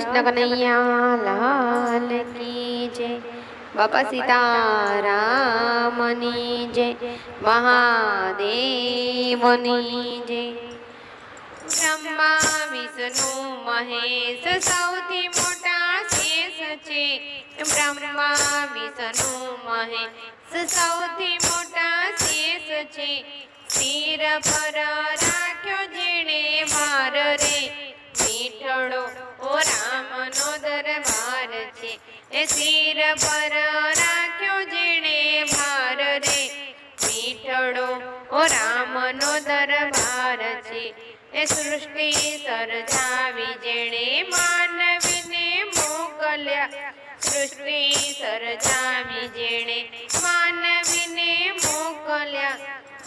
કૃષ્ણ કનૈયા લાલ કી જય. બાપા સીતારામની જય. મહાદેવની જય. બ્રહ્મા વિષ્ણુ મહેશ સૌથી મોટા શેષ છે. બ્રહ્મા વિષ્ણુ મહેશ સૌથી મોટા શેષ છે. શિર પર રાખ્યો જેણે ભાર રે, મીઠડો ઓ રામનો દરબાર છે. એ શિર પર રાખ્યો જેણે ભાર રે, મીઠડો ઓ રામનો દરબાર છે. એ સૃષ્ટિ સર્જાવી જેણે માનવીને મોકલ્યા, સૃષ્ટિ સર્જાવી જેણે માનવીને મોકલ્યા.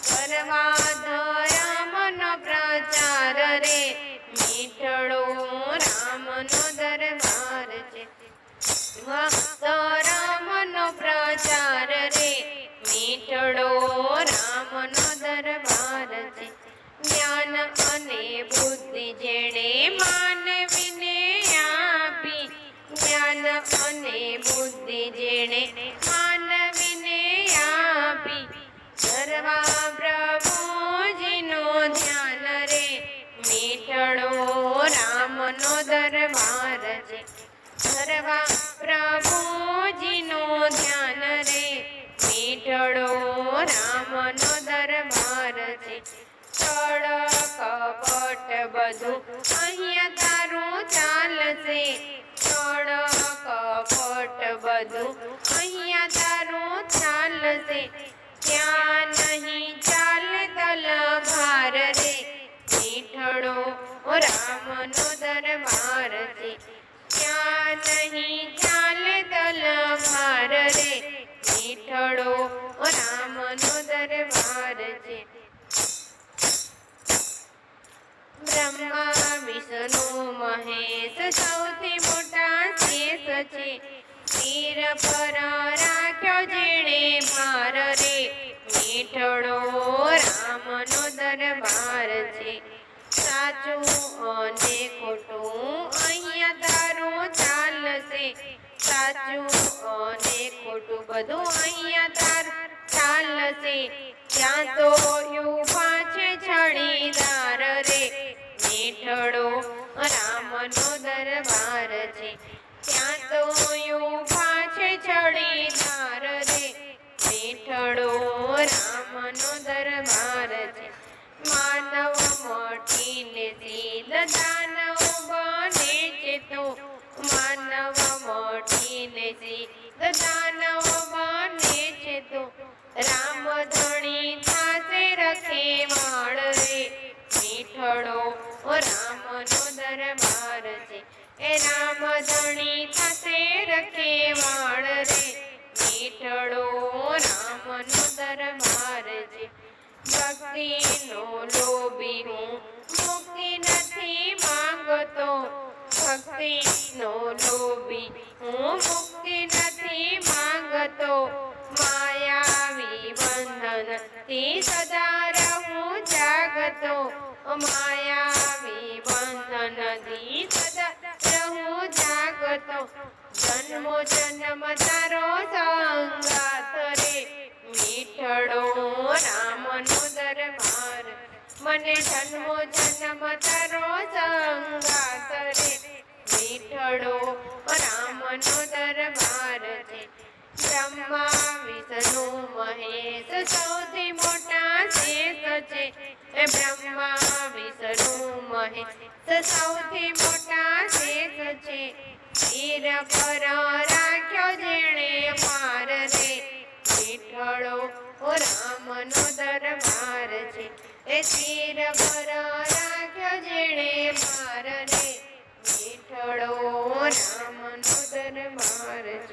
કરવા ધર્મનો પ્રચાર રે, મીઠડો રામનો દરબાર છે. ધર્મનો પ્રચાર રે, મીઠડો રામનો દરબાર છે. જ્ઞાન અને બુદ્ધિ જેણે માનવીને આપી, જ્ઞાન અને બુદ્ધિ જેણે માનવીને આપી. ધરવા પ્રભુજીનું ધ્યાન રે, મીઠડો રામનો દરબાર છે. ધરવા પ્રભુજીનું ધ્યાન રે, મીઠડો રામનો દરબાર છે. છળ કપટ બધું અહીંયા તારું ચાલશે, છળ કપટ બધું અહીંયા તારું ચાલશે. ત્યાં નહીં ચાલે તલવાર રે, મીઠડો રામનો દરબાર છે. ત્યાં નહીં ચાલે તલવાર રે, મીઠડો રામનો દરબાર છે. બ્રહ્મા વિષ્ણુ મહેશ સૌથી મોટા શેષ છે. શિર પર રાખ્યો જેણે ભાર રે, મીઠડો રામનો દરબાર છે. સાચું અને ખોટું અહીંયા તારું ચાલશે, સાચું અને ખોટું બધું અહીંયા તારું ચાલશે. ત્યાં તો યુવા છે છડીદાર રે, મીઠડો રામનો દરબાર છે. ત્યાં તો યુવા છે છડીદાર રે, મીઠડો રામનો દરબાર છે. માનવ મટીને સીધ દાનવ બને છે તો, માનવ મટીને સીધ દાનવ બને છે તો. રામ ધણી થાશે રખેવાળ રે, મીઠડો રામનો દરબાર છે. એ રામ ધણી થાશે રખેવાળ રે, મીઠડો રામનો દરબાર છે. ભક્તિનો લોભી હું મુક્તિ નથી માંગતો, ભક્તિનો લોભી હું મુક્તિ નથી માંગતો. માયાવી બંધનથી સદા રહું જાગતો, માયાવી બંધનથી સદા રહું જાગતો. જન્મો જન્મ તારો સંગાત રે, મીઠડો રામનો દરબાર. મને જન્મો જન્મ તારો સંગાત રે, મીઠડો રામનો દરબાર છે. બ્રહ્મા વિષ્ણુ મહેશ સૌથી મોટા શેષ છે. એ બ્રહ્મા વિષ્ણુ મહેશ સૌથી મોટા શેષ છે. શિર પર રાખ્યો જેણે ભાર રે, મીઠડો રામનો દરબાર છે. એ શિર પર રાખ્યો જેણે ભાર રે, મીઠડો રામનો દરબાર છે.